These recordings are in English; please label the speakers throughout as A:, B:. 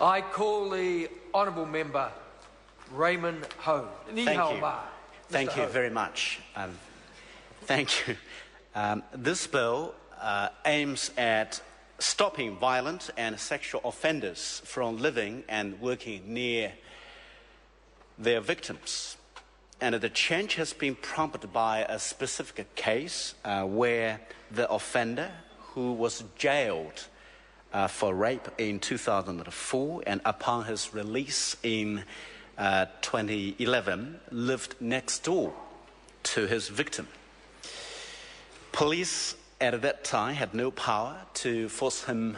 A: I call the honourable member Raymond Ho.
B: Thank you very much. Thank you. This bill aims at stopping violent and sexual offenders from living and working near their victims. And the change has been prompted by a specific case where the offender, who was jailed for rape in 2004 and upon his release in 2011, lived next door to his victim. Police at that time had no power to force him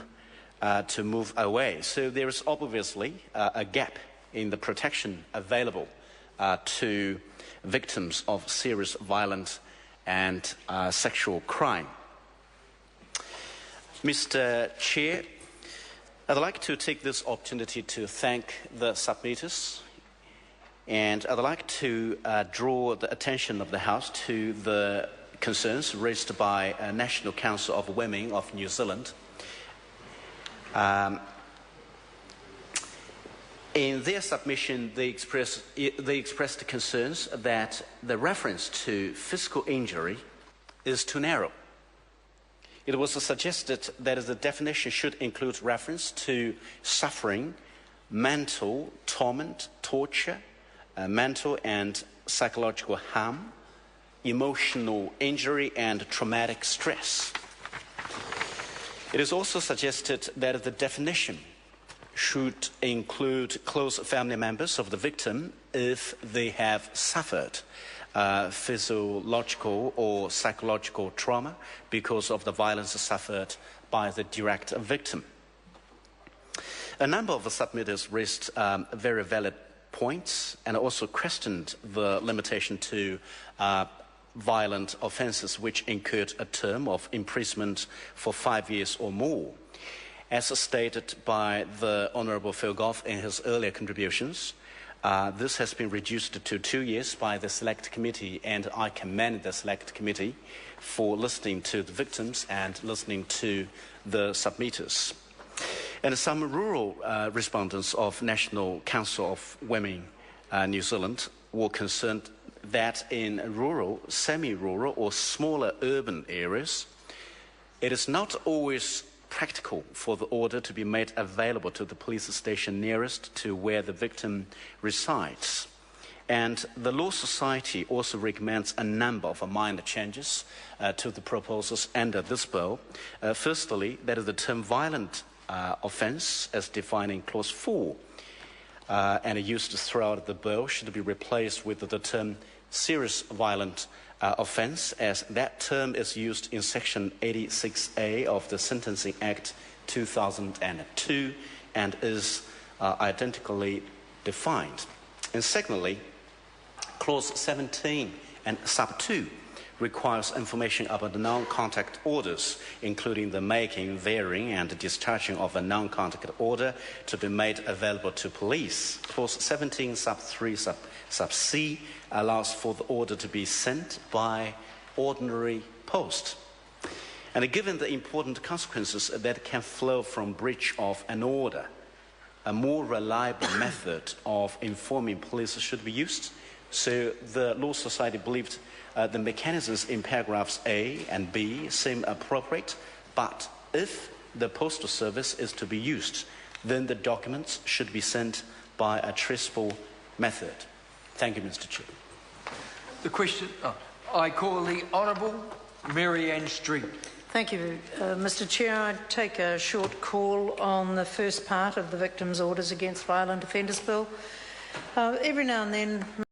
B: to move away. So there is obviously a gap in the protection available to victims of serious violence and sexual crime. Mr. Chair, I'd like to take this opportunity to thank the submitters, and I'd like to draw the attention of the House to the concerns raised by National Council of Women of New Zealand. In their submission, they expressed concerns that the reference to physical injury is too narrow. It was suggested that the definition should include reference to suffering, mental torment, torture, mental and psychological harm, emotional injury, and traumatic stress. It is also suggested that the definition should include close family members of the victim if they have suffered physiological or psychological trauma because of the violence suffered by the direct victim. A number of the submitters raised very valid points and also questioned the limitation to violent offences which incurred a term of imprisonment for 5 years or more. As stated by the Honourable Phil Goff in his earlier contributions, this has been reduced to 2 years by the Select Committee, and I commend the Select Committee for listening to the victims and listening to the submitters. And some rural respondents of National Council of Women New Zealand were concerned that in rural, semi-rural or smaller urban areas, it is not always practical for the order to be made available to the police station nearest to where the victim resides. And the Law Society also recommends a number of minor changes to the proposals under this bill. Firstly, that is the term violent offence as defined in Clause 4 and used throughout the bill should be replaced with the term serious violent offence, as that term is used in Section 86A of the Sentencing Act 2002 and is identically defined. And secondly, Clause 17 and Sub 2 requires information about the non-contact orders, including the making, varying and discharging of a non-contact order to be made available to police. Clause 17 Sub 3 Sub C allows for the order to be sent by ordinary post. And given the important consequences that can flow from breach of an order, a more reliable method of informing police should be used. So the Law Society believed the mechanisms in paragraphs A and B seem appropriate, but if the postal service is to be used, then the documents should be sent by a traceable method. Thank you, Mr. Chair.
A: The question, I call the Honourable Mary Ann Street.
C: Thank you, Mr. Chair. I take a short call on the first part of the Victims' Orders Against Violent Offenders Bill. Every now and then